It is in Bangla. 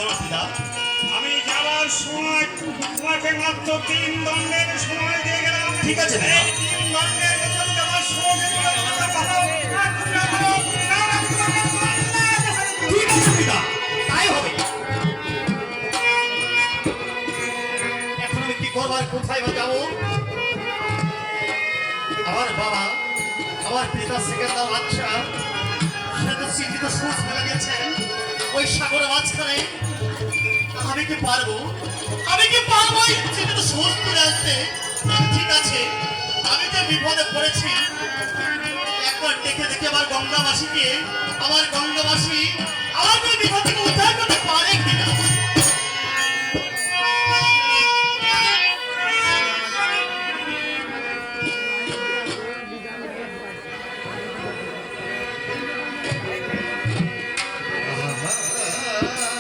বলো পিতা। আমি যাওয়ার সময় তোমাকে মাত্র 3 দণ্ডের সময় দিয়ে গেলাম। ঠিক আছে এই 3 দণ্ডের মতন যাওয়ার সময় ঠিক আছে পিতা, তাই হবে। এখন আমি কি করবো আর কোথায় বা যাবো? আমার বাবা, আমার পিতা সেকেন্দার বাচ্চা, সে তো চিঠিত সুচ ফেলে দিয়েছেন ওই সাগরের মাঝখানে। আমি কি পারবো? আমি কি পারবো এই চিঠিত সুচ তুলে আনতে? ঠিক আছে, আমি যে বিপদে পড়েছি, একবার দেখে দেখে আমার গঙ্গাবাসীকে, আমার গঙ্গাবাসী আমার বিপদ থেকে উদ্ধার করতে